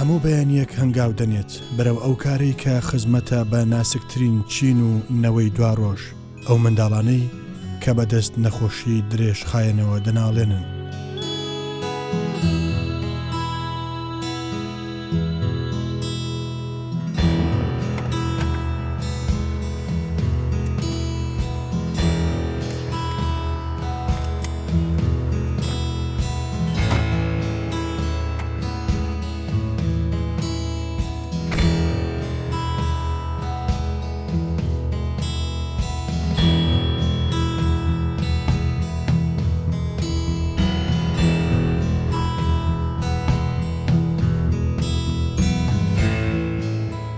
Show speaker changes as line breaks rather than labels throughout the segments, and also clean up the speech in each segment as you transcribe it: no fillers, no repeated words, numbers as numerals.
هەموو بەیانیەک هەنگاو دەنێت بەرەو ئەو کارەی کە خزمەتە بە ناسکترین چین و نەوەی دوا ڕۆژ، ئەو منداڵانەی کە بەدەست نەخۆشی درێژ خایەنەوە دەناڵێنن.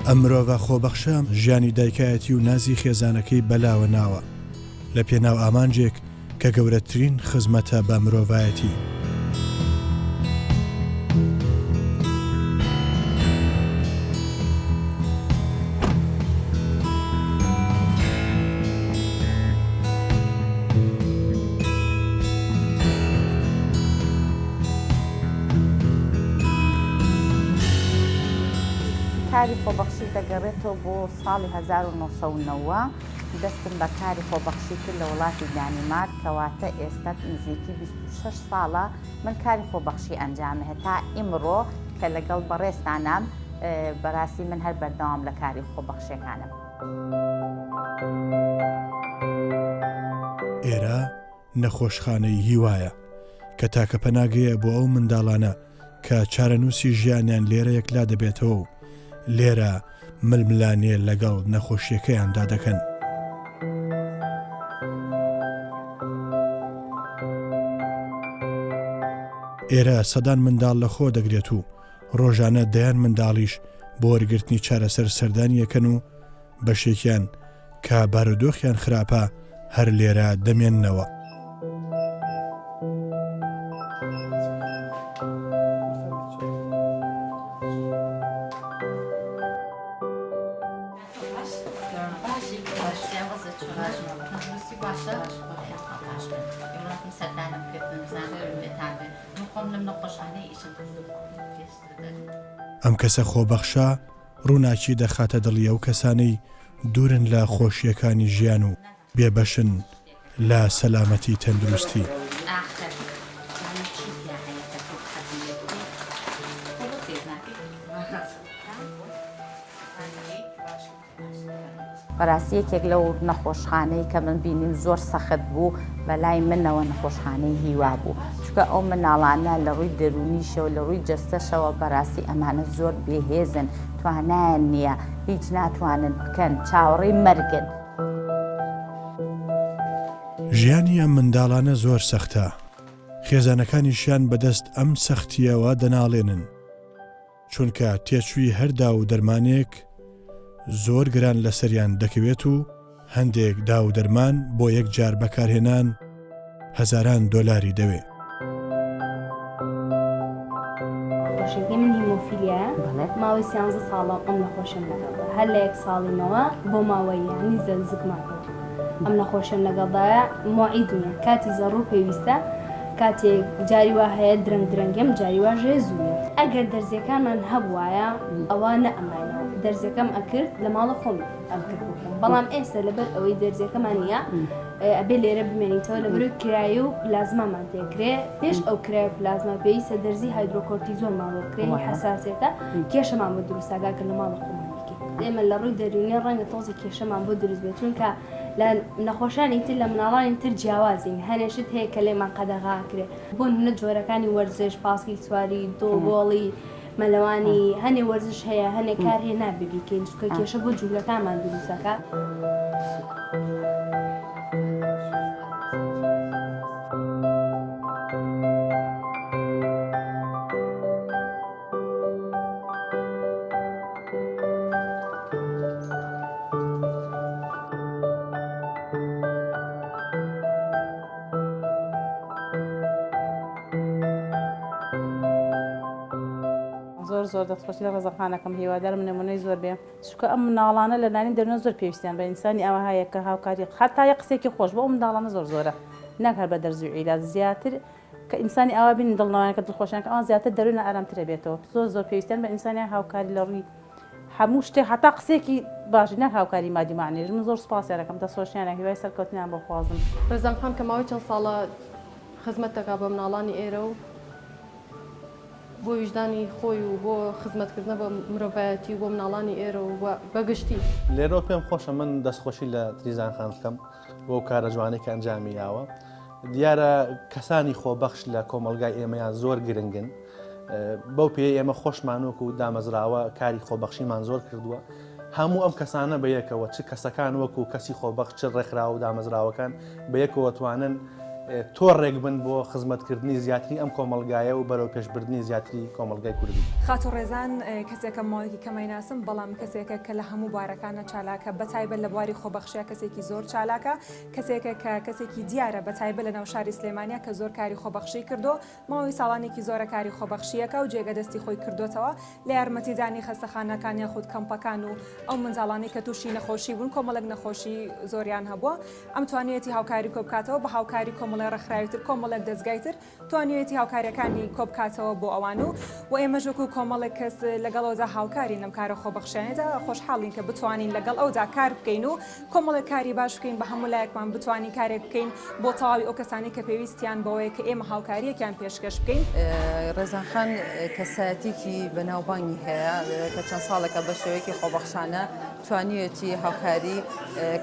ئەم مرۆڤە خۆبەخشە ژیانی دایکایەتی و نازی خێزانەکەی بەلاوە ناوە لە پێناو ئامانجێک کە گەورەترین خزمەتە بە مرۆڤایەتی.
کاری خۆبەخشی دەگەڕێتەوە بۆ ساڵی 1990 دەستم بە کاری خۆبەخشی کرد لە وڵاتی دانیمارک کەواتە ئێستا نزیکی 26 ساڵە من کاری خۆبەخشی ئەنجامە هەتا ئیمڕۆ کە لەگەڵ بەڕێستانم بەڕاستی من هەر بەردەوام لە کاری خۆبەخشیەکانم.
ئێرە نەخۆشخانەی هیوایە کە تاکە پەناگەیە بۆ ئەو منداڵانە کە چارەنووسی ژیانیان لێرە یەکلا دەبێتەوە و لێرە ململانێ لەگەڵ نەخۆشیەکەیاندا دەکەن. ئێرە سەدان منداڵ لە خۆ دەگرێت و ڕۆژانە دەیان منداڵیش بۆ وەرگرتنی چارەسەر سەردانیەکەن و بەشێکیان کە بارودۆخیان خراپە هەر لێرە دەمێننەوە. ئەم کەسە خۆبەخشە ڕووناکی دەخاتە دڵی ئەو کەسانەی دوورن لە خۆشیەکانی ژیان و بێبەشن لە سەلامەتی تەندروستی.
بەڕاستی یەکێک لەو نەخۆشخانەی کە من بینیم زۆر سەخت بوو بەلای منەوە نەخۆشخانەی هیوا بوو، چونکە ئەو مناڵانە لە ڕووی دەرونیشەوە لە ڕووی جەستەشەوە بەڕاستی ئەمانە زۆر بێهێزن، توانایان نییە، هیچ ناتوانن بکەن، چاوەڕێی مەرگن.
ژیانی ئەم منداڵانە زۆر سەختە، خێزانەکانیشیان بەدەست ئەم سەختیەوە دەناڵێنن، چونکە تێچووی هەردا و دەرمانێک زۆر گران لەسەریان دەکەوێت و هەندێک دا و دەرمان بۆ یەک جار بەکارهێنان هەزاران دۆلاری دەوێ.
خۆشەکەی من هیمۆفیلیە ماوەی 13 ساڵە ئەم نەخۆشم لەگەڵدا، هەر لە یەک ساڵینەوە بۆ ماوەی یانی زەرزگماکەوە ئەم نەخۆشم لەگەڵدایە مۆعیدنیە کاتی زەڕوو پێویستە، کاتێک جاری وا هەیە درەنگم جاری واژێ زووە. ئەگەر دەرزیەکانمان هەبوایە ئەوە نەئەمانەوە دەرزەکەم ئەکرد لە ماڵە خۆم ئەمکرد بکەم، بەڵام ئێستا لەبەر ئەوەی دەرزیەکەمان نییە ئەبێ لێرە بمێنیتەوە لە بەرەوەی کرایە و پلازمامان تێکرێ، پێش ئەو کرایە و پلازما پێویستە دەرزی هایدرۆکۆرتیزۆن ماڵەوە کرێ حەساسێتە کێشەمان بۆ دروستاگاکە لە ماڵە خۆمان بکەین. ئێمە لە ڕووی دەرونی ڕەنگە تۆزی کێشەمان بۆ دروست بێت، چونکە لە نەخۆشانی تر لە مناڵانی تر جیاوازین، هەنێشت هەیە کە لێمان قەدەغاکرێ بۆ نە جۆرەکانی وەرزش، پاسکی سواری، دۆڵی، مەلەوانی هەنێ وەرزش هەیە، هەنێ کار هەیە نابێ بیکەین چونکە کێشە بۆ جوولەکانمان دروستەکە.
زۆر دەستخۆشی لە ڕێزەخانەکەم هیوادارم نمونەی زۆر بێ، چونکە ئەم مناڵانە لە نانی دەرونە زۆر پێویستیان بە ئینسانی ئەوە هەیە کە هاوکاری حتا یە قسێکی خۆش بۆ ئەو منداڵانە زۆر زۆرە، ناکات بە دەرزی و عیلاج زیاتر کە ئینسانی ئاوا بین دڵنەوەیان کە دڵخۆشیان کە ئەوان زیاتر دەروونە ئارامترە بێتەوە زۆر پێویستیان بە ئینسانیان هاوکاری لە ڕووی هەموو شتێک هەتا قسێکی باشی نەک هاوکاری مادی معنیش من زۆر سوپاسیان دەکەم دەستخۆشیانە هیوای سەرکەوتنیان بۆ خوازم.
ڕێزان خان کە ماوەی چەند ساڵە خزمەت دەکات بە مناڵانی ئێرە و بۆ ویژدانی خۆی و بۆ خزمەتکردنە بە مرۆڤایەتی و بۆ مناڵانی ئێرە و بەگشتی
لێرەوە پێم خۆشە من دەستخۆشی لە تریزان خان بکەم بۆ کارە جوانەی کە ئەنجامی یاوە دیارە کەسانی خۆبەخش لە کۆمەلگای ئێمەیان زۆر گرنگن بەو پێ ئێمە خۆشمانوەکو و دامەزراوە کاری خۆبەخشیمان زۆر کردووە هەموو ئەم کەسانە بە یەکەوە چ کەسەکان وەکو کەسی خۆبەخش چ ڕێکخراوە و دامەزراوەکان بە یەکەوە توانن تۆڕێک بن بۆ خزمەتکردنی زیاتری ئەم کۆمەلگایە و بەرەو پێشبردننی زیاتری کۆمەلگای کوردی.
خاتو ڕێزان کەسێکە ماڵێکی کەمای ناسم بەڵام کەسێکە کە لە هەموو بارەکانە چالاکە بەتایبەت لە بواری خۆبەخشیە کەسێکی زۆر چالاکە کەسێکە کە کەسێکی دیارە بەتایبەت لە ناو شاری سلێمانیا کە زۆر کاری خۆبەخشی کردو ماوەی ساڵانێکی زۆرە کاری خۆبەخشیەکە و جێگەدەستی خۆی کردوتەوە لە یارمەتیدانی خەستەخانەکان یاخود کەمپەکان و ئەو منزاڵانی کە تووشی نەخۆشی بوون کۆمەڵک نەخۆشی زۆریان هەبووە ئەم توانێتی هاوکاری کۆبکاتەوە بە هاوکاری کۆمەڵی ڕێکخراویتر کۆمەڵک دەستگایتر توانێتی هاوکاریەکانی کۆبکاتەوە بۆ ئەوان و ئێمەش وەکو کۆمەڵێک کەس لەگەڵەوەدا هاوکاری نەم کارە خۆبەخشیانێدا خۆشحاڵین کە بتوانین لەگەڵ ئەودا کار بکەین و کۆمەڵێک کاری باش بکەین بە هەموو لایەکمان بتوانین کارێک بکەین بۆ تەواوی ئەو کەسانی کە پێویستیان بەوەیە کە ئێمە هاوکاریەکیان پێشکەش بکەین.
ڕێزانخان کەسایەتێکی بەناوبانگی هەیە کە چەند ساڵێکە بە شێوەیەکی خۆبەخشانە توانیەتی هاوکاری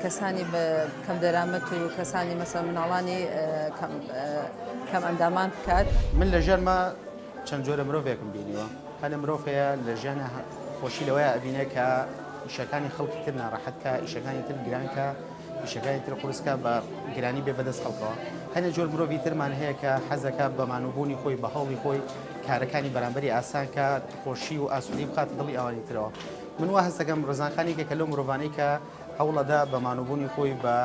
کەسانی بە کەم دەرامەت و کەسانی مەسەڵەن مناڵانی کەم ئەندامان بکات.
من لە ژێرمە چەند جۆرە مرۆڤێکم بینیوە هەنە مرۆڤەیە لە ژیانە خۆشی لەوەیە ئەبینێ کە ئیشەکانی خەڵکی تر ناڕەحەتکە ئیشەکانی تر گرانکە ئیشەکانی تر قورسکە بە گرانی بێ بەدەست خەڵکەوە هەنە جۆر مرۆڤی ترمان هەیە کە حەزەکە بە مانوبوونی خۆی بە هەوڵی خۆی کارەکانی بەرامبەری ئاسانکە خۆشی و ئاسوودی بخاتە دڵی ئەوانی ترەوە من وا هەست دەکەم ڕێزانخانێکە کە لەو مرۆڤانەی کە هەوڵەدا بە مانوبوونی خۆی بە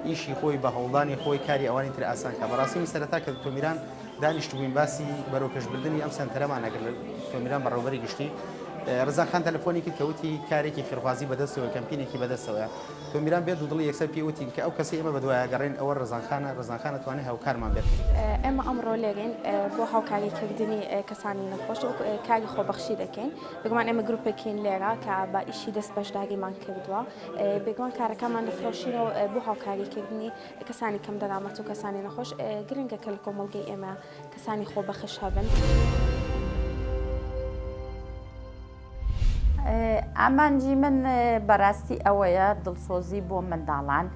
ئیشی خۆی بە هەوڵدانی خۆی کاری ئەوانی تر ئاسانکە بەڕاستی سەرەتا کە تۆمیران دانیشتبووین باسی بەرەو پێشبردننی ئەم سنتەرەمان نەکرد تۆمیران بەڕێوەبەری گشتی ڕزاخان تەلەفۆنێکی کەوتی کارێکی خێرخوازی بەدەستەوە کەمپینێکی بەدەستەوە تۆمیران بێت و دڵی یەکسەر پێوتین کە ئەو کەسی ئێمە بەدوایە گەڕێن ئەوە ڕزاخانە توانێت هاوکارمان بێت.
ئێمە ئەمڕۆ لێرین بۆ هاوکاریکردنی کەسانی نەخۆش و کاری خۆبەخشی دەکەین بگومان ئێمە گروپێکین لێرە کە بە ئیشی دەست بەشداریمان کردووە بگومان کارەکەمان دەفرۆشینەوە بۆ هاوکاریکردنی کەسانی کەم دەرامەت و کەسانی نەخۆش گرنگە کە لە کۆمەڵگەی ئێمە کەسانی خۆبەخش هەبن.
ئامانجی من بەڕاستی ئەوەیە دڵسۆزی بۆ منداڵان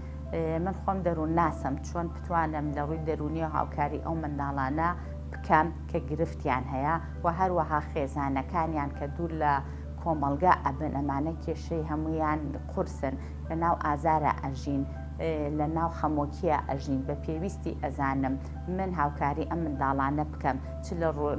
من خۆم دەروون ناسم چۆن بتوانم لە ڕووی دەرونی و هاوکاری ئەو منداڵانە بکەم کە گرفتیان هەیە و هەروەها خێزانەکانیان کە دوور لە کۆمەلگا ئەبن ئەمانە کێشەی هەمویان قورسن لە ناو ئازارە ئەژین لە ناو خەمۆکیە ئەژین بە پێویستی ئەزانم من هاوکاری ئەم منداڵانە بکەم چ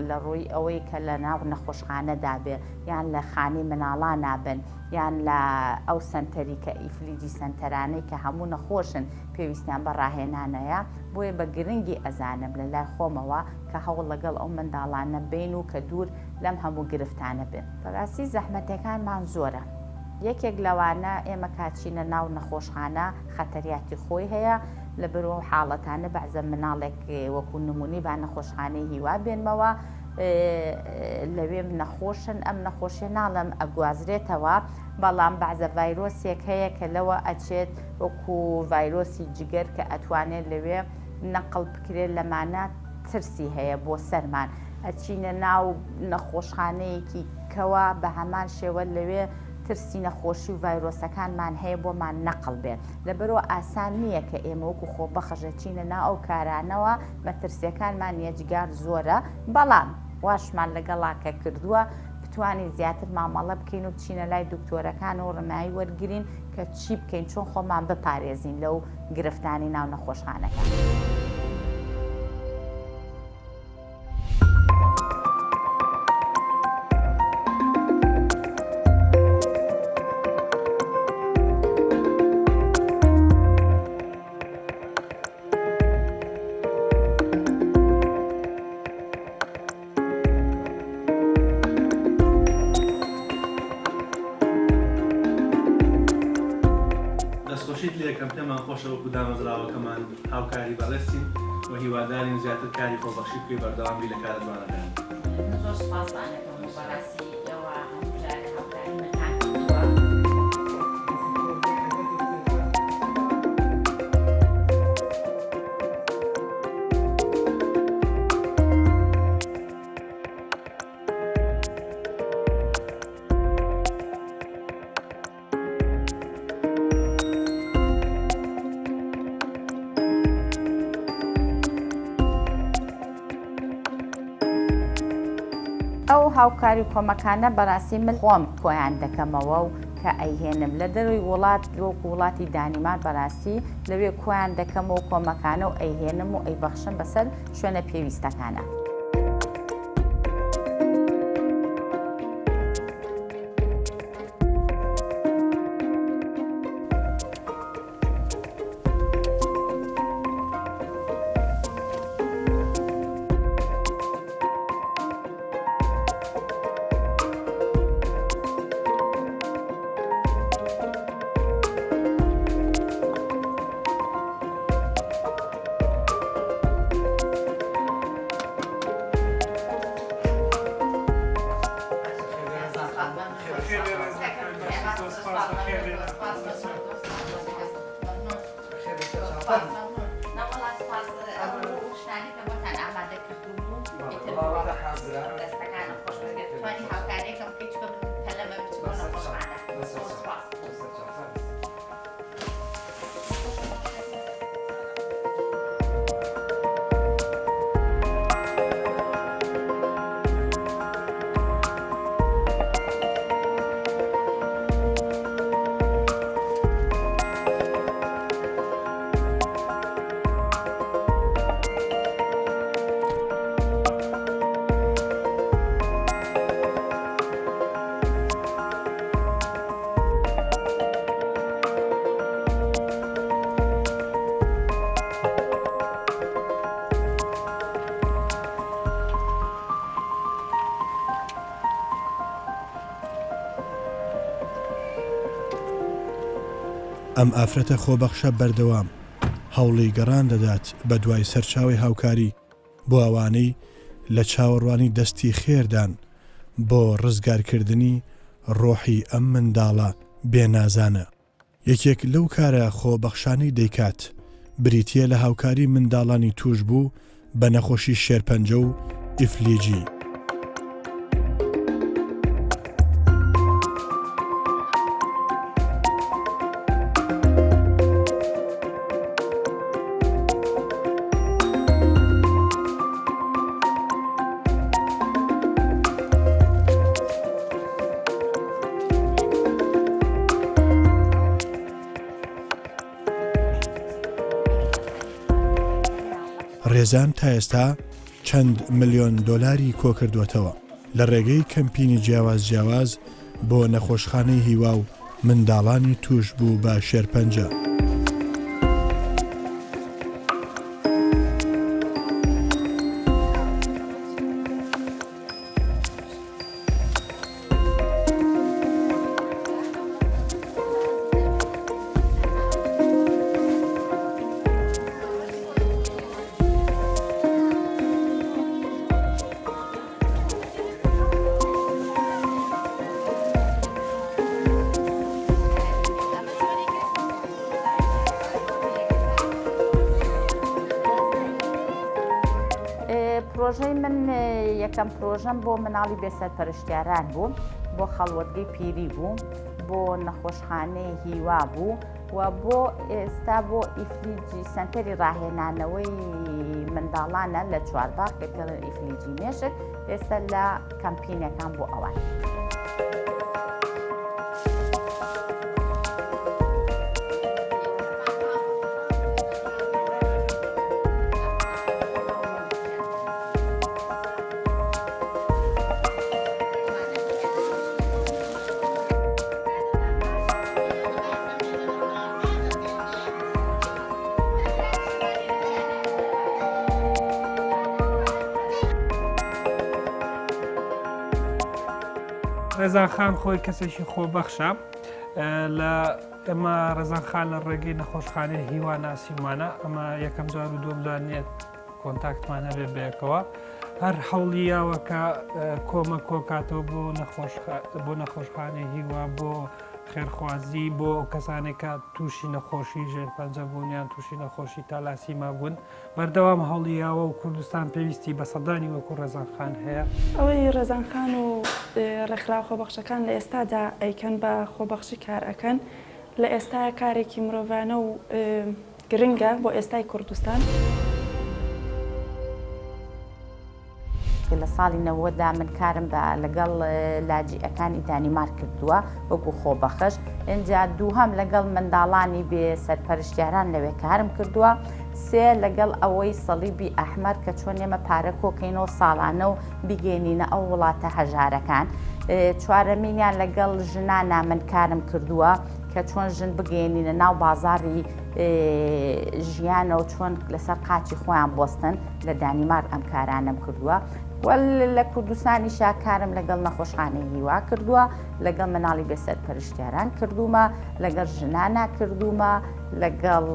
لە ڕووی ئەوەی کە لە ناو نەخۆشخانەدا بێ یان لە خانی مناڵان نابن یان لە ئەو سنتەری کە ئیفلیجی سنتەرانەی کە هەموو نەخۆشن پێویستیان بە ڕاهێنانەیە بۆیە بە گرنگی ئەزانم لە لای خۆمەوە کە هەوڵ لەگەڵ ئەو منداڵانە بین و کە دوور لەم هەموو گرفتانە بن. بەڕاستی زەحمەتەکانمان زۆرە. یەکێک لەوانە ئێمە کاچینە ناو نەخۆشخانە خەتەریاتی خۆی هەیە لە بەرەو حاڵەتانە بەعزە مناڵێک وەکو نمونی با نەخۆشخانەی هیوا بێنمەوە لەوێ نەخۆشن ئەم نەخۆشیە ناڵم ئەگوازرێتەوە بەڵام بەعزە ڤایرۆسێک هەیە کە لەوە ئەچێت وەکو ڤایرۆسی جگەر کە ئەتوانێت لەوێ نەقڵ بکرێت لەمانە ترسی هەیە بۆ سەرمان ئەچینە ناو نەخۆشخانەیەکی کەوا بە هەمان شێوە لەوێ ترسی نەخۆشی و ڤایرۆسەکانمان هەیە بۆمان نەقڵ بێت لەبەرەوە ئاسان نییە کە ئێمە وەکو خۆبەخشەچینە نا ئەو کارانەوە مەترسیەکانمان یەجگار زۆرە بەڵام واشمان لەگەڵاکە کردووە بتوانین زیاتر مامەڵە بکەین و بچینە لای دکتۆرەکان و ڕمایی وەرگرین کە چی بکەین چۆن خۆمان بپارێزین لەو گرفتانی ناو نەخۆشخانەکان.
دەستخۆشیت لێ یەکەم پێمان خۆشە وەکو دامەزراوەکەمان هاوکاری بەڕێستین و هیوادارین زیاتر کاری خۆبەخشی بکەی بەردەوامبی لە کارە جوانەکان.
زۆر سپاسدانێتەوە بەڕاستی ئێوە هەموو جارێ هاوکاریمەتان کردووە. ئەو هاوکاری کۆمەکانە بەڕاستی من خۆم کۆیان دەکەمەوە و کە ئەیهێنم لە دەروی وڵات وەکو وڵاتی دانیمار بەڕاستی لەوێ کۆیان دەکەمەوە کۆمەکانە و ئەیهێنم و ئەیبەخشم بەسەر شوێنە پێویستەکانە.
ئەم ئافرەتە خۆبەخشە بەردەوام هەوڵی گەڕان دەدات بە دوای سەرچاوی هاوکاری بۆ ئەوانەی لە چاوەڕوانی دەستی خێردان بۆ ڕزگارکردنی ڕۆحی ئەم منداڵە بێنازانە. یەکێک لەو کارە خۆبەخشانەی دەیکات بریتیە لە هاوکاری منداڵانی توش بوو بە نەخۆشی شێرپەنجە و ئیفلیجی. ڕێزان تا ئێستا چەند ملیۆن دۆلاری کۆکردوێتەوە لە ڕێگەی کەمپینی جیاواز بۆ نەخۆشخانەی هیوا و منداڵانی توش بوو بە شێرپەنجە.
پرۆژەی من یەکەم پرۆژەم بۆ مناڵی بێسەرپەرشتیاران بوو، بۆ خەڵوەتگەی پیری بوو، بۆ نەخۆشخانەی هیوا بوو و بۆ ئێستا بۆ ئیفلیجی سنتەری ڕاهێنانەوەی منداڵانە لە چوارباغ کە ئیفلیجی مێشک ئێستا لە کەمپینەکان بۆ ئەوان.
ڕێزانخان خۆی کەسێکی خۆبەخشە لە ئێمە ڕێزانخان لە ڕێگەی نەخۆشخانەی هیوا ناسیمانە ئەمە یەکەم جار و دووەم جار نێت کۆنتاکتمان هەبێ بەیەکەوە هەر هەوڵیاوە کە کۆمە کۆکاتەوە بۆ نەخۆشخانەی هیوا بۆ خێرخوازی بۆ ئەو کەسانێک کە تووشی نەخۆشی ژێرپەنجە بوونیان تووشی نەخۆشی تالاسیما بوون بەردەوام هەوڵیاوە و کوردستان پێویستی بە سەدانی وەکو ڕێزانخان هەیە
ئەوەی ڕێزانخان و ڕێکخراو خۆبەخشەکان لە ئێستادا ئەیکەن بە خۆبەخشی کار ئەەکەن لە ئێستاە کارێکی مرۆڤانە و گرنگە بۆ ئێستای کوردستان.
لە ساڵی 90دا من کارم بە لەگەڵ لاجئەکانی دانیمارک کردووە وەکو خۆبەخش ئینجا دووهەم لەگەڵ منداڵانی بێ سەرپەرشتیاران لەوێ کارم کردووە سێ لەگەڵ ئەوەی سەلیبی ئەحمەر کە چۆن ئێمە پارە کۆکەینەوە ساڵانە و بگەێنینە ئەو وڵاتە هەژارەکان چوارەمینیان لەگەڵ ژنانە من کارم کردووە کە چۆن ژن بگەێنینە ناو بازاڕی ژیانەوە چۆن لەسەر قاچی خۆیان بۆستن لە دانیمارک ئەم کارانم کردووە لە کوردستانی شاکارم لەگەڵ نەخۆشخانەی هیوا کردووە لەگەڵ مناڵی بێسەر پەرشتیاران کردومە لەگەڵ ژنانە کردومە لەگەڵ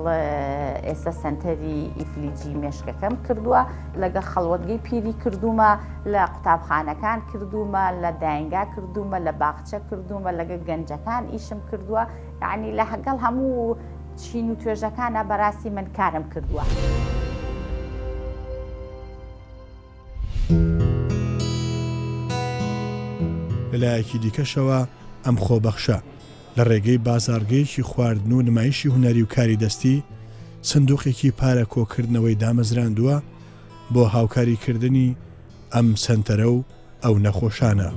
ئێستا سنتەری ئیفلیجی مێشکەکەم کردووە لەگەڵ خەڵوەتگەی پیری کردومە لە قوتابخانەکان کردومە لە داینگا کردومە لە باخچە کردومە لەگەڵ گەنجەکان ئیشم کردووە یعنی لە هەگەڵ هەموو چین و توێژەکانە بەڕاستی من کارم کردووە.
لەلایەکی دیکەشەوە ئەم خۆبەخشە لە ڕێگەی بازارگەیەکی خواردن و نمایشی هونەری و کاری دەستی سندوقێکی پارە کۆکردنەوەی دامەزراندووە بۆ هاوکاریکردنی ئەم سنتەرە و ئەو نەخۆشانە.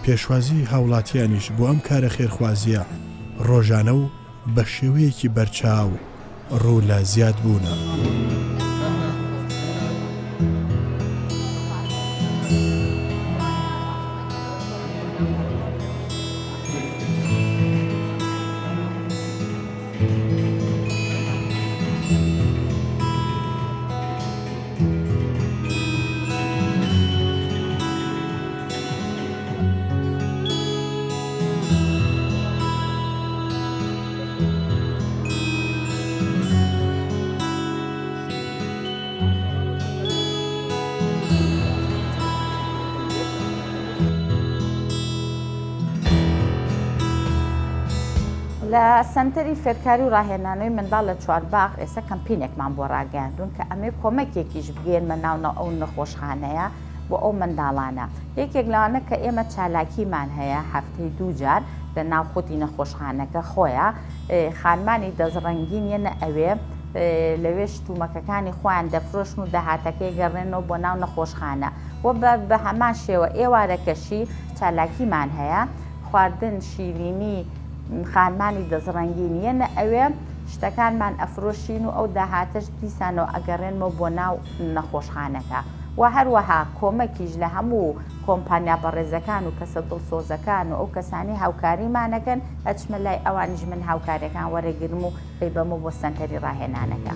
پێشوازی هاوڵاتیانیش بۆ ئەم کارە خێرخوازیە ڕۆژانە و بە شێوەیەکی بەرچاو ڕوو لە زیاد بوونە.
لە سنتەری فێرکاری و ڕاهێنانەوەی منداڵ لە چوارباغ ئێستا کەمپینێکمان بۆ ڕاگەاندون کە ئەمێ کۆمەکێکیش بگەێنمە ناونە ئەو نەخۆشخانەیە بۆ ئەو منداڵانە. یەکێک لەوانە کە ئێمە چالاکیمان هەیە هەفتەی 2 جار لە ناو خودی نەخۆشخانەکە خۆیە خانمانی دەزڕەنگینیەنە ئەوێ لەوێ شتومەکەکانی خۆیان دەفرۆشن و داهاتەکەی گەڕێنەوە بۆ ناو نەخۆشخانە و بە هەمان شێوە ئێوارەکەشی چالاکیمان هەیە خواردن شیرینی خانمانی دەزڕەنگینیەنە ئەوێ شتەکانمان ئەفرۆشین و ئەو داهاتەش دیسانەوە ئەگەڕێنمەوە بۆ ناو نەخۆشخانەکە و هەروەها کۆمەکیش لە هەموو کۆمپانیا بەڕێزەکان و کەسە دڵسۆزەکان و ئەو کەسانی هاوکاریمانەکەن ئەچمە لای ئەوانیش من هاوکاریەکان وەرەگرم و بەمە بۆ سنتەری ڕاهێنانەکە.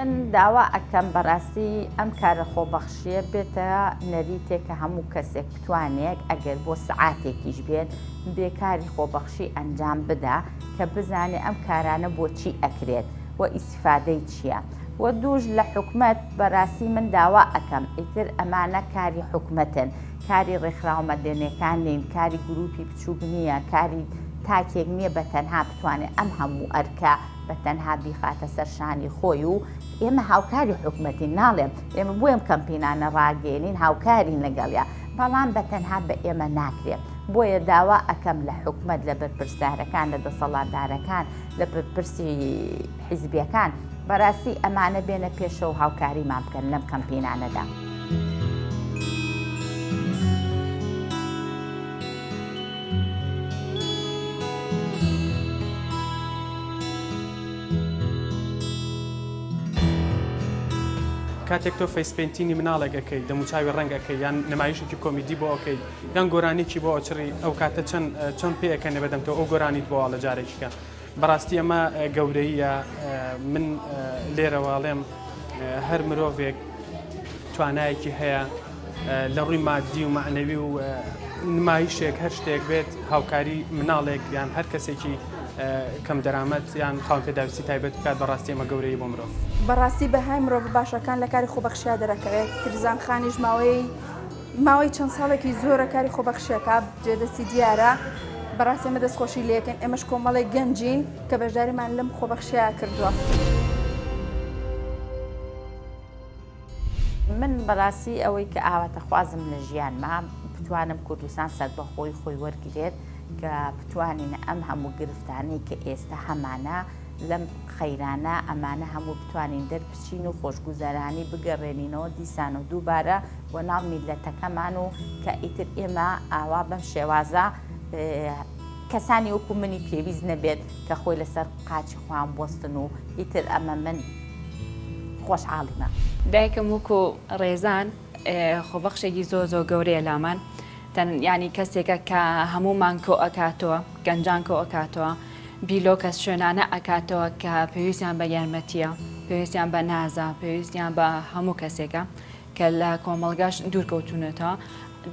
من داوا ئەکەم بەڕاستی ئەم کارە خۆبەخشیە بێتە نەریتێکە هەموو کەسێک بتوانێت ئەگەر بۆ سعاتێکیش بێت بێکاری خۆبەخشی ئەنجام بدا کە بزانێ ئەم کارانە بۆچی ئەکرێت و ئیسیفادەی چییە. و دووش لە حکومەت بەڕاستی من داوا ئەکەم ئیتر ئەمانە کاری حکومەتن کاری ڕێکخراومەدێنەکان نین کاری گروپی بچووک نییە کاری تاکێک نییە بە تەنها بتوانێت ئەم هەموو ئەرکە بە تەنها بیخاتە سەرشانی خۆی و ئێمە هاوکاری حکومەتی ناڵێم ئێمە بۆ ئەم کەمپینانە ڕاگەێنین هاوکارین لەگەڵیا بەڵام بە تەنها بە ئێمە ناکرێت بۆیە داوا ئەەکەم لە حکومت لە بەرپرسدارەکان لە دەسەڵاتدارەکان لە بەرپرسی حیزبیەکان بەڕاستی ئەمانە بێنە پێشەوە هاوکاریمان بکەن لەم کەمپینانەدا.
کاتێک تۆ فەیسپێنتینی مناڵێکەکەی دەموچاوی ڕەنگەکەی یان نمایشێکی کۆمیدی بۆ ئەوکەی یان گۆرانێکی بۆ ئەوچڕی ئەو کاتە چەند پێەکەنێ بەدەمتەوە ئەو گۆرانیت بۆ لە جارێکیکە بەڕاستی ئەمە گەورەیە. من لێرەواڵێم هەر مرۆڤێک توانایەکی هەیە لە ڕووی مادی و معنەوی و نمایشێک هەر شتێک بێت هاوکاری مناڵێک یان هەر کەسێکی کەم دەرامەت یان خاوەن پێداویستی تایبەت بکات بەڕاستی ئەمە گەورەی بۆ مرۆڤ.
بەڕاستی بەهای مرۆڤ باشەکان لە کاری خۆبەخشیا دەرەکەوێت. ترزان خانیش ماوەی چەند ساڵێکی زۆرە کاری خۆبەخشیەکە جێدەستی دیارە. بەڕاستی ئێمە دەستخۆشی لەکەن، ئێمەش کۆمەڵی گەنجین کە بەشداریمان لەم خۆبەخشیا کردووە.
من بەڕاستی ئەوەی کە ئاواتەخوازم لە ژیانما بتوانم کوردستان سەربەخۆی خۆی وەرگێت کە بتوانین ئەم هەموو گرفتانەی کە ئێستا هەمانە لەم خەیرانە ئەمانە هەموو بتوانین دەربچین و خۆشگوزەرانی بگەڕێنینەوە دیسان و دووبارە بۆ ناو میلەتەکەمان و کە ئیتر ئێمە ئاوا بەم شێوازە کەسانی وەکو منی پێویست نەبێت کە خۆی لەسەر قاچی خۆیان بۆستن و ئیتر ئەمە من خۆشحاڵیمە.
دایکم وەکو ڕێزان خۆبەخشێکی زۆر گەورەیە لامان ینی کەسێکە کە هەمومان کۆ ئەکاتەوە گەنجان کۆ ئەکاتەوە بیلۆ کەس شوێنانە ئەکاتەوە کە پێویستیان بە یارمەتیە، پێویستیان بە نازە، پێویستیان بە هەموو کەسێکە کە لە کۆمەڵگاش دوورکەوتونێتەوە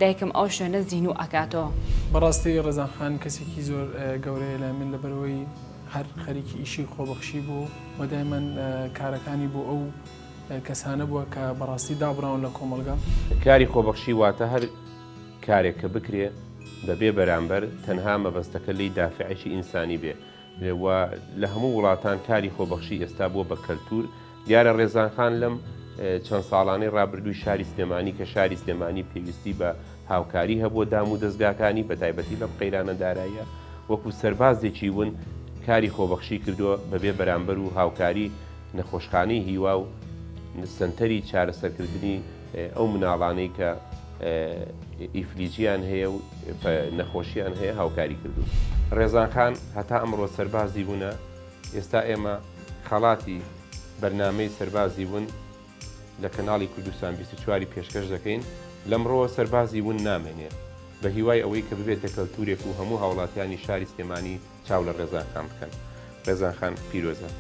دایکم ئەو شوێنە زین و ئەکاتەوە.
بەڕاستی ڕێزانخان کەسێکی زۆر گەورەیە لە من لەبەرەوەی هەر خەریکی ئیشی خۆبەخشی بوو وەدای من کارەکانی بۆ ئەو کەسانە بووە کە بەڕاستی دابڕاون لە کۆمەلگا.
کاری خۆبەخشی واتە هەر کارێک کە بکرێ بەبێ بەرامبەر تەنها مەبەستەکە لی دافعشی ئینسانی بێ لە هەموو وڵاتان کاری خۆبەخشی ئێستا بووە بە کەلتور. دیارە ڕێزانخان لەم چەند ساڵانەی ڕابردووی شاری سلێمانی کە شاری سلێمانی پێویستی بە هاوکاری هەبووە دام و دەستگاکانی بە تایبەتی لەم قەیرانە داراییە وەکو سەربازێکی ون کاری خۆبەخشی کردووە بەبێ بەرامبەر و هاوکاری نەخۆشخانەی هیوا و سنتەری چارەسەرکردنی ئەو مناڵانەی کە ئیفلیجیان هەیە و نەخۆشییان هەیە هاوکاری کردو. ڕێزانخان هەتا ئەمڕۆ سەربازی بوونە، ئێستا ئێمە خەڵاتی بەرنامەی سەربازی بوون لە کەناڵی کوردستان 24 پێشکەش دەکەین. لەمڕۆ سەربازی بوون نامێنێ بە هیوای ئەوەی کە ببێتە کەلتورێک و هەموو هاوڵاتیانی شاری سلێمانی چاو لە ڕێزانخان بکەن. ڕێزانخان پیرۆزە.